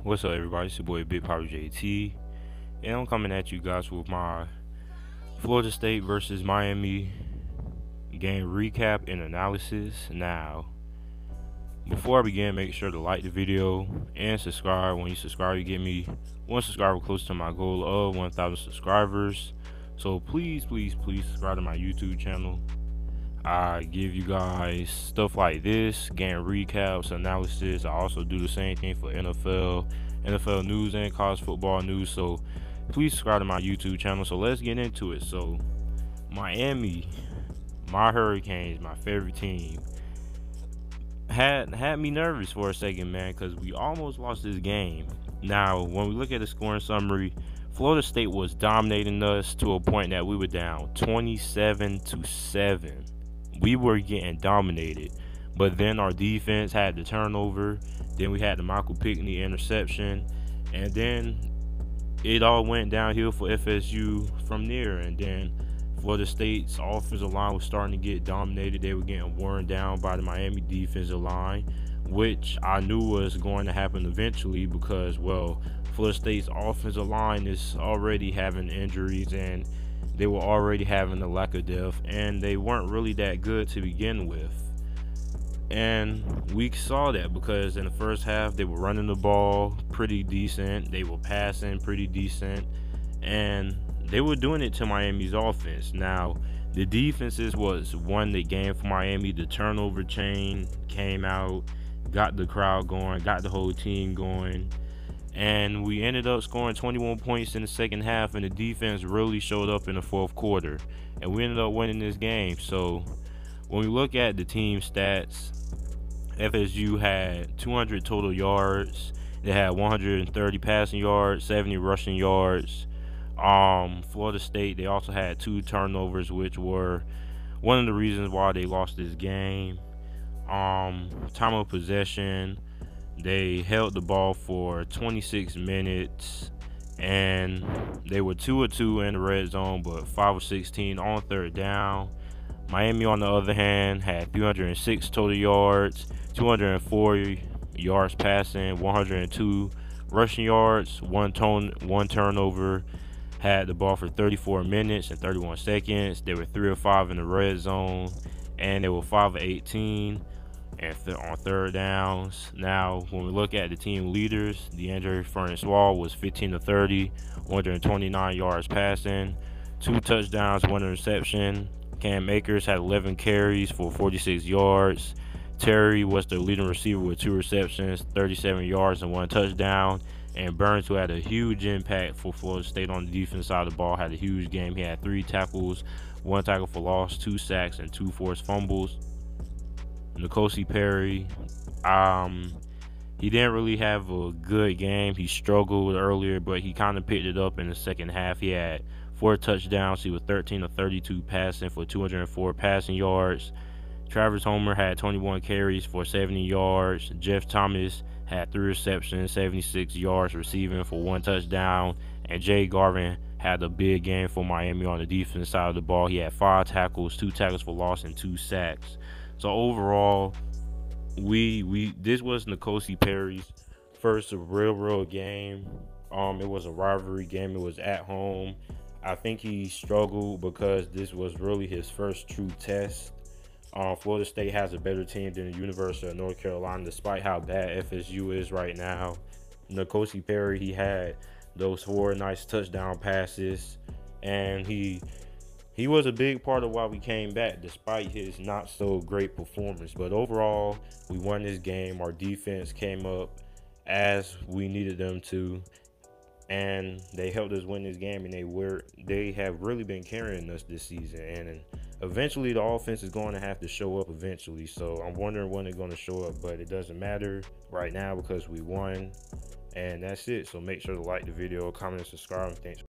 What's up, everybody? It's your boy Big Power JT, and I'm coming at you guys with my Florida State versus Miami game recap and analysis. Now, before I begin, make sure to like the video and subscribe. When you subscribe, you get me one subscriber close to my goal of 1,000 subscribers. So please subscribe to my YouTube channel. I give you guys stuff like this, game recaps, analysis. I also do the same thing for NFL news and college football news. So please subscribe to my YouTube channel. So let's get into it. So Miami, my Hurricanes, my favorite team, had me nervous for a second, man, because we almost lost this game. Now, when we look at the scoring summary, Florida State was dominating us to a point that we were down 27-7. We were getting dominated, but then our defense had the turnover. Then we had the Michael Pickney interception, and then it all went downhill for FSU from there. And then Florida State's offensive line was starting to get dominated. They were getting worn down by the Miami defensive line, which I knew was going to happen eventually because, well, Florida State's offensive line is already having injuries, and they were already having a lack of depth, and they weren't really that good to begin with. And we saw that because in the first half, they were running the ball pretty decent. They were passing pretty decent, and they were doing it to Miami's offense. Now, the defenses was won the game for Miami. The turnover chain came out, got the crowd going, got the whole team going. And we ended up scoring 21 points in the second half, and the defense really showed up in the fourth quarter, and we ended up winning this game. So when we look at the team stats, FSU had 200 total yards. They had 130 passing yards, 70 rushing yards. Florida State, they also had 2 turnovers, which were one of the reasons why they lost this game. Time of possession, they held the ball for 26 minutes, and they were 2 of 2 in the red zone, but 5 of 16 on third down. Miami, on the other hand, had 306 total yards, 204 yards passing, 102 rushing yards, one turnover. Had the ball for 34 minutes and 31 seconds. They were 3 of 5 in the red zone, and they were 5 of 18 and on third downs. Now, when we look at the team leaders, DeAndre Francois was 15 of 30, 129 yards passing, 2 touchdowns, 1 interception. Cam Akers had 11 carries for 46 yards. Terry was the leading receiver with 2 receptions, 37 yards, and 1 touchdown. And Burns, who had a huge impact for Florida State on the defense side of the ball, had a huge game. He had 3 tackles, 1 tackle for loss, 2 sacks, and 2 forced fumbles. Ncaa Perry, he didn't really have a good game. He struggled earlier, but he kind of picked it up in the second half. He had 4 touchdowns. He was 13 of 32 passing for 204 passing yards. Travis Homer had 21 carries for 70 yards. Jeff Thomas had 3 receptions, 76 yards receiving for 1 touchdown. And Jay Garvin had a big game for Miami on the defense side of the ball. He had 5 tackles, 2 tackles for loss, and 2 sacks. So overall, this was Ncaa Perry's first real game. It was a rivalry game. It was at home. I think he struggled because this was really his first true test. Florida State has a better team than the University of North Carolina, despite how bad FSU is right now. Ncaa Perry, he had those 4 nice touchdown passes, and he was a big part of why we came back, despite his not so great performance. But overall, we won this game. Our defense came up as we needed them to, and they helped us win this game. And they have really been carrying us this season. And eventually, the offense is going to have to show up eventually. So I'm wondering when they're going to show up, but it doesn't matter right now because we won. And that's it. So make sure to like the video, comment, and subscribe. And thanks.